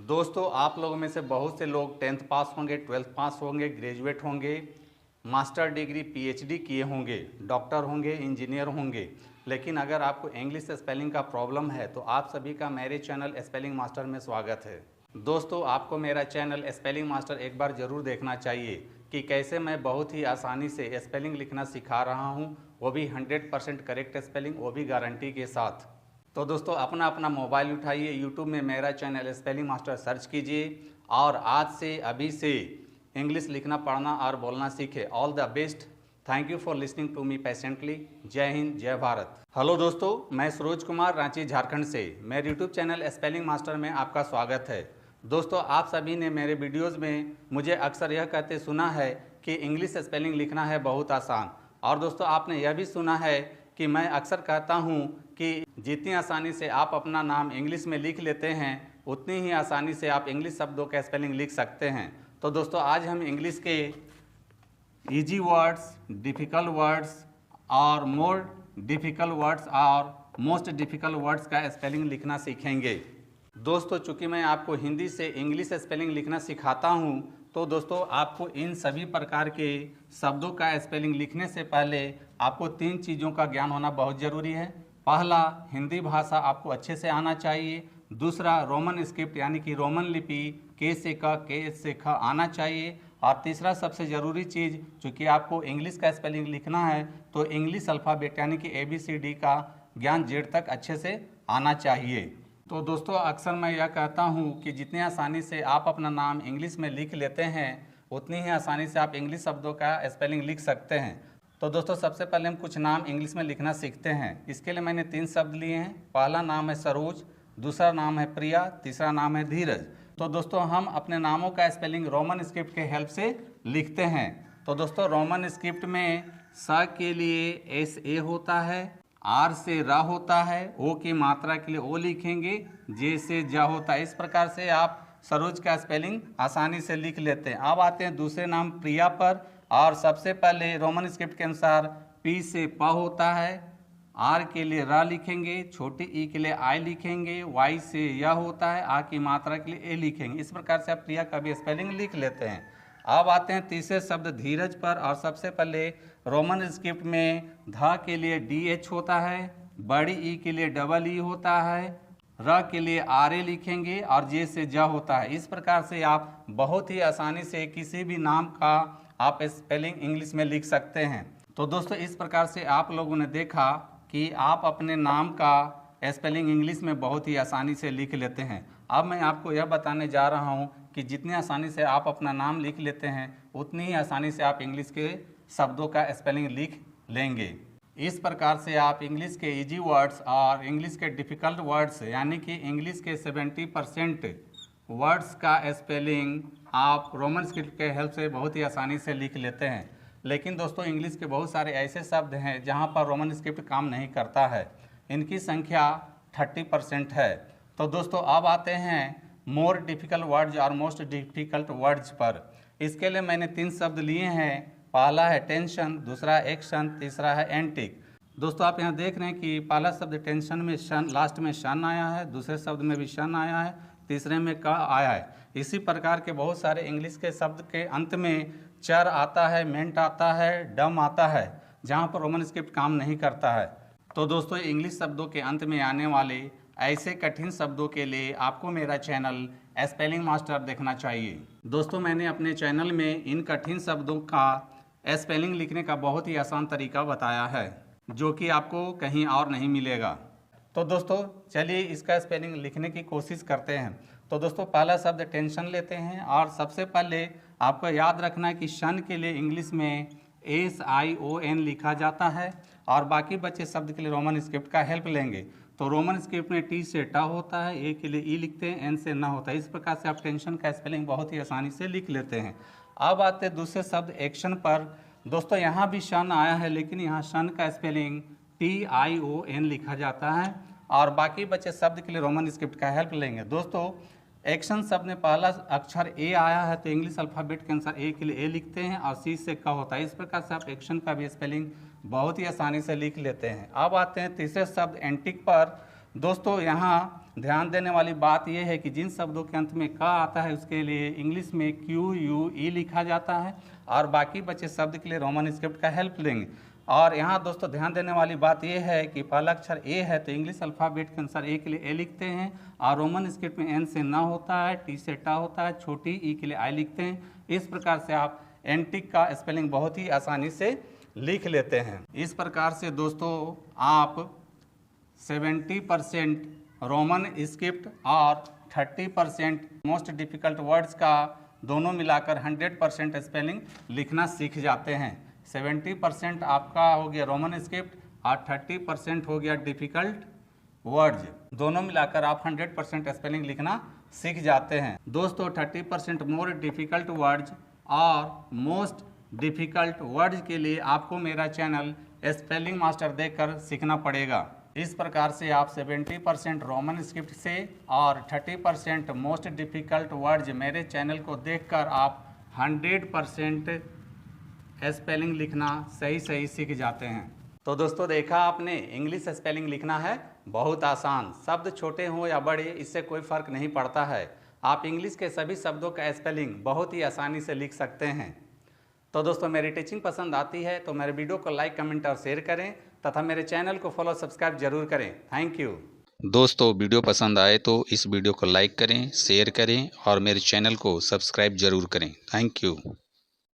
दोस्तों, आप लोगों में से बहुत से लोग 10th पास होंगे, 12th पास होंगे, ग्रेजुएट होंगे, मास्टर डिग्री पीएचडी किए होंगे, डॉक्टर होंगे, इंजीनियर होंगे। लेकिन अगर आपको इंग्लिश स्पेलिंग का प्रॉब्लम है तो आप सभी का मेरे चैनल स्पेलिंग मास्टर में स्वागत है। दोस्तों, आपको मेरा चैनल स्पेलिंग मास्टर एक बार ज़रूर देखना चाहिए कि कैसे मैं बहुत ही आसानी से स्पेलिंग लिखना सिखा रहा हूँ, वो भी 100% करेक्ट स्पेलिंग, वो भी गारंटी के साथ। तो दोस्तों, अपना अपना मोबाइल उठाइए, यूट्यूब में मेरा चैनल स्पेलिंग मास्टर सर्च कीजिए और आज से अभी से इंग्लिश लिखना, पढ़ना और बोलना सीखे। All the best. Thank you for listening to me patiently. जय हिंद, जय भारत। हेलो दोस्तों, मैं सरोज कुमार, रांची, झारखंड से मेरे यूट्यूब चैनल स्पेलिंग मास्टर में आपका स्वागत है। दोस्तों, आप सभी ने मेरे वीडियोस में मुझे अक्सर यह कहते सुना है कि इंग्लिश स्पेलिंग लिखना है बहुत आसान। और दोस्तों, आपने यह भी सुना है कि मैं अक्सर कहता हूं कि जितनी आसानी से आप अपना नाम इंग्लिश में लिख लेते हैं, उतनी ही आसानी से आप इंग्लिश शब्दों का स्पेलिंग लिख सकते हैं। तो दोस्तों, आज हम इंग्लिश के इजी वर्ड्स, डिफ़िकल्ट वर्ड्स और मोर डिफ़िकल्ट वर्ड्स और मोस्ट डिफ़िकल्ट वर्ड्स का स्पेलिंग लिखना सीखेंगे। दोस्तों, चूँकि मैं आपको हिंदी से इंग्लिश स्पेलिंग लिखना सिखाता हूँ, तो दोस्तों आपको इन सभी प्रकार के शब्दों का स्पेलिंग लिखने से पहले आपको 3 चीज़ों का ज्ञान होना बहुत ज़रूरी है। पहला, हिंदी भाषा आपको अच्छे से आना चाहिए। दूसरा, रोमन स्क्रिप्ट यानी कि रोमन लिपि के से क, के से ख आना चाहिए। और तीसरा सबसे ज़रूरी चीज़, चूँकि आपको इंग्लिश का स्पेलिंग लिखना है तो इंग्लिश अल्फ़ाबेट यानी कि ABCD का ज्ञान जेड तक अच्छे से आना चाहिए। तो दोस्तों, अक्सर मैं यह कहता हूँ कि जितनी आसानी से आप अपना नाम इंग्लिश में लिख लेते हैं, उतनी ही आसानी से आप इंग्लिश शब्दों का स्पेलिंग लिख सकते हैं। तो दोस्तों, सबसे पहले हम कुछ नाम इंग्लिश में लिखना सीखते हैं। इसके लिए मैंने 3 शब्द लिए हैं। पहला नाम है सरोज, दूसरा नाम है प्रिया, तीसरा नाम है धीरज। तो दोस्तों, हम अपने नामों का स्पेलिंग रोमन स्क्रिप्ट के हेल्प से लिखते हैं। तो दोस्तों, रोमन स्क्रिप्ट में स के लिए SA होता है, आर से रा होता है, ओ की मात्रा के लिए ओ लिखेंगे, जे से जा होता है। इस प्रकार से आप सरोज का स्पेलिंग आसानी से लिख लेते हैं। अब आते हैं दूसरे नाम प्रिया पर। और सबसे पहले रोमन स्क्रिप्ट के अनुसार पी से प होता है, आर के लिए रा लिखेंगे, छोटे ई के लिए आई लिखेंगे, वाई से यह होता है, आ की मात्रा के लिए ए लिखेंगे। इस प्रकार से आप प्रिया का भी स्पेलिंग लिख लेते हैं। अब आते हैं तीसरे शब्द धीरज पर। और सबसे पहले रोमन स्क्रिप्ट में ध के लिए DH होता है, बड़ी ई के लिए डबल ई होता है, र के लिए RA लिखेंगे और जे से जा होता है। इस प्रकार से आप बहुत ही आसानी से किसी भी नाम का आप स्पेलिंग इंग्लिश में लिख सकते हैं। तो दोस्तों, इस प्रकार से आप लोगों ने देखा कि आप अपने नाम का स्पेलिंग इंग्लिश में बहुत ही आसानी से लिख लेते हैं। अब मैं आपको यह बताने जा रहा हूं कि जितनी आसानी से आप अपना नाम लिख लेते हैं, उतनी ही आसानी से आप इंग्लिश के शब्दों का स्पेलिंग लिख लेंगे। इस प्रकार से आप इंग्लिश के इजी वर्ड्स और इंग्लिश के डिफ़िकल्ट वर्ड्स यानी कि इंग्लिश के 70% वर्ड्स का स्पेलिंग आप रोमन स्क्रिप्ट के हेल्प से बहुत ही आसानी से लिख लेते हैं। लेकिन दोस्तों, इंग्लिश के बहुत सारे ऐसे शब्द हैं जहां पर रोमन स्क्रिप्ट काम नहीं करता है। इनकी संख्या 30% है। तो दोस्तों, अब आते हैं मोर डिफ़िकल्ट वर्ड्स और मोस्ट डिफ़िकल्ट वर्ड्स पर। इसके लिए मैंने 3 शब्द लिए हैं। पहला है टेंशन, दूसरा एक्शन, तीसरा है एंटिक। दोस्तों, आप यहाँ देख रहे हैं कि पहला शब्द टेंशन में शन, लास्ट में शन आया है, दूसरे शब्द में भी शन आया है, तीसरे में का आया है। इसी प्रकार के बहुत सारे इंग्लिश के शब्द के अंत में चर आता है, मेंट आता है, डम आता है, जहाँ पर रोमन स्क्रिप्ट काम नहीं करता है। तो दोस्तों, इंग्लिश शब्दों के अंत में आने वाले ऐसे कठिन शब्दों के लिए आपको मेरा चैनल स्पेलिंग मास्टर देखना चाहिए। दोस्तों, मैंने अपने चैनल में इन कठिन शब्दों का स्पेलिंग लिखने का बहुत ही आसान तरीका बताया है, जो कि आपको कहीं और नहीं मिलेगा। तो दोस्तों, चलिए इसका स्पेलिंग लिखने की कोशिश करते हैं। तो दोस्तों, पहला शब्द टेंशन लेते हैं। और सबसे पहले आपको याद रखना है कि शन के लिए इंग्लिश में SION लिखा जाता है और बाकी बचे शब्द के लिए रोमन स्क्रिप्ट का हेल्प लेंगे। तो रोमन स्क्रिप्ट में T से टा होता है, ए के लिए ई लिखते हैं, N से ना होता है। इस प्रकार से आप टेंशन का स्पेलिंग बहुत ही आसानी से लिख लेते हैं। अब आते हैं दूसरे शब्द एक्शन पर। दोस्तों, यहाँ भी शन आया है, लेकिन यहाँ शन का स्पेलिंग TION लिखा जाता है और बाकी बचे शब्द के लिए रोमन स्क्रिप्ट का हेल्प लेंगे। दोस्तों, एक्शन शब्द में पहला अक्षर ए आया है, तो इंग्लिश अल्फ़ाबेट के अनुसार ए के लिए ए लिखते हैं और सी से का होता है। इस प्रकार से आप एक्शन का भी स्पेलिंग बहुत ही आसानी से लिख लेते हैं। अब आते हैं तीसरे शब्द एंटिक पर। दोस्तों, यहाँ ध्यान देने वाली बात यह है कि जिन शब्दों के अंत में क आता है उसके लिए इंग्लिश में QUE लिखा जाता है और बाकी बचे शब्द के लिए रोमन स्क्रिप्ट का हेल्प लेंगे। और यहाँ दोस्तों ध्यान देने वाली बात यह है कि पहला अक्षर ए है तो इंग्लिश अल्फ़ाबेट के अनुसार ए के लिए ए लिखते हैं और रोमन स्क्रिप्ट में एन से न होता है, टी से टा होता है, छोटी ई के लिए आई लिखते हैं। इस प्रकार से आप एंटिक का स्पेलिंग बहुत ही आसानी से लिख लेते हैं। इस प्रकार से दोस्तों आप 70% रोमन स्क्रिप्ट और 30% मोस्ट डिफ़िकल्ट वर्ड्स का दोनों मिलाकर 100% स्पेलिंग लिखना सीख जाते हैं। 70% आपका हो गया रोमन स्क्रिप्ट और 30% हो गया डिफ़िकल्ट वर्ड्स, दोनों मिलाकर आप 100% स्पेलिंग लिखना सीख जाते हैं। दोस्तों 30% मोर डिफ़िकल्ट वर्ड्स और मोस्ट डिफ़िकल्ट वर्ड्स के लिए आपको मेरा चैनल स्पेलिंग मास्टर देखकर सीखना पड़ेगा। इस प्रकार से आप 70% रोमन स्क्रिप्ट से और 30% मोस्ट डिफ़िकल्ट वर्ड्स मेरे चैनल को देखकर आप 100% स्पेलिंग लिखना सही सीख जाते हैं। तो दोस्तों देखा आपने, इंग्लिश स्पेलिंग लिखना है बहुत आसान, शब्द छोटे हों या बड़े इससे कोई फ़र्क नहीं पड़ता है। आप इंग्लिश के सभी शब्दों का स्पेलिंग बहुत ही आसानी से लिख सकते हैं। तो दोस्तों मेरी टीचिंग पसंद आती है तो मेरे वीडियो को लाइक, कमेंट और शेयर करें तथा मेरे चैनल को फॉलो, सब्सक्राइब जरूर करें। Thank you. दोस्तों वीडियो पसंद आए तो इस वीडियो को लाइक करें, शेयर करें और मेरे चैनल को सब्सक्राइब जरूर करें। Thank you.